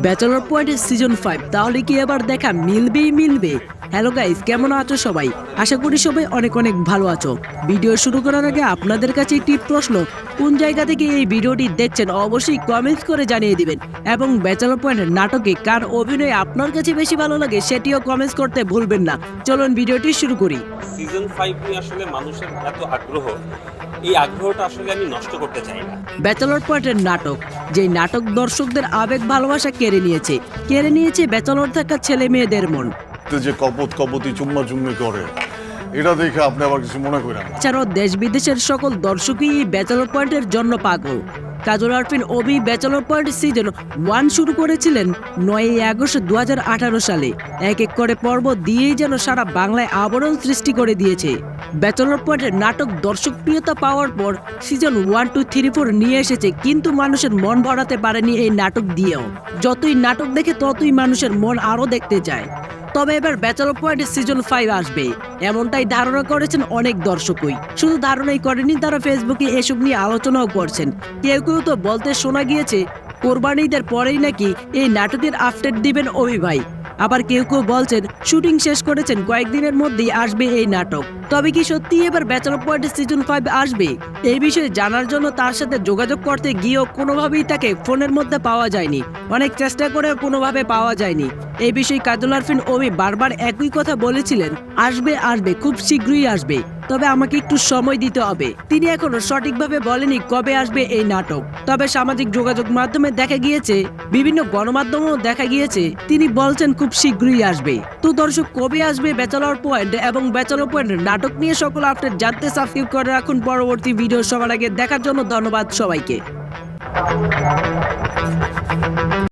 Bachelor point season 5 তাহলে কি এবার দেখা মিলবে। হ্যালো গাইস, কেমন আছো সবাই? আশা করি সবাই অনেক ভালো আছো। ভিডিও শুরু করার আগে আপনাদের কাছে একটি প্রশ্ন, কোন জায়গা থেকে এই ভিডিওটি দেখছেন অবশ্যই কমেন্টস করে জানিয়ে দিবেন এবং ব্যাচেলর পয়েন্ট নাটকে কার অভিনয় আপনার কাছে বেশি ভালো লাগে সেটিও কমেন্টস করতে ভুলবেন না। চলুন ভিডিওটি শুরু করি। সিজন 5 নিয়ে আসলে মানুষের এত আগ্রহ, এই আগ্রহটা আসলে আমি নষ্ট করতে চাই না। ব্যাচেলর পয়েন্টের নাটক, যেই নাটক দর্শকদের আবেগ ভালোবাসা কেড়ে নিয়েছে ব্যাচেলর থাকা ছেলে মেয়েদের মন। যে কপতি চুম্মি করে, এটা দেখে আপনি আবার কিছু মনে করেন না। এছাড়াও দেশ বিদেশের সকল দর্শকই এই ব্যাচেলর পয়েন্টের জন্য পাগল। কাজল আরফিন অভি ব্যাচেলর পয়েন্ট সিজন 1 শুরু করেছিলেন 9 আগস্ট 2018 সালে। এক করে পর্ব দিয়েই যেন সারা বাংলায় আবরণ সৃষ্টি করে দিয়েছে। ব্যাচেলর পয়েন্টের নাটক দর্শকপ্রিয়তা পাওয়ার পর সিজন 1, 2, 3, 4 নিয়ে এসেছে, কিন্তু মানুষের মন ভরাতে পারেনি এই নাটক দিয়েও। যতই নাটক দেখে ততই মানুষের মন আরও দেখতে চায়। তবে এবার ব্যাচেলর পয়েন্ট সিজন 5 আসবে এমনটাই ধারণা করেছেন অনেক দর্শকই। শুধু ধারণাই করেনি, তারা ফেসবুকে এসব নিয়ে আলোচনাও করছেন। কেউ তো বলতে শোনা গিয়েছে কোরবানিদের পরেই নাকি এই নাটকের আপডেট দিবেন অভি ভাই। আবার কেউ বলছেন শুটিং শেষ করেছেন, কয়েকদিনের মধ্যেই আসবে এই নাটক। তবে কি সত্যি এবার ব্যাচেলর পয়েন্ট সিজন 5 আসবে? এই বিষয়ে জানার জন্য তার সাথে যোগাযোগ করতে গিয়েও কোনোভাবেই তাকে ফোনের মধ্যে পাওয়া যায়নি। অনেক চেষ্টা করেও কোনোভাবে পাওয়া যায়নি। এই বিষয়ে কাজল আরফিন অভি বারবার একই কথা বলেছিলেন, আসবে খুব শীঘ্রই আসবে, তবে আমাকে একটু সময় দিতে হবে। তিনি এখনো সঠিকভাবে বলেনি কবে আসবে এই নাটক। তবে সামাজিক যোগাযোগ মাধ্যমে দেখা গিয়েছে, বিভিন্ন গণমাধ্যমেও দেখা গিয়েছে তিনি বলছেন খুব শীঘ্রই আসবে। তো দর্শক, কবে আসবে ব্যাচেলর পয়েন্ট এবং ব্যাচেলর পয়েন্ট নাটক নিয়ে সকল আপডেট জানতে সাবস্ক্রাইব করে রাখুন পরবর্তী ভিডিও সবার আগে দেখার জন্য। ধন্যবাদ সবাইকে।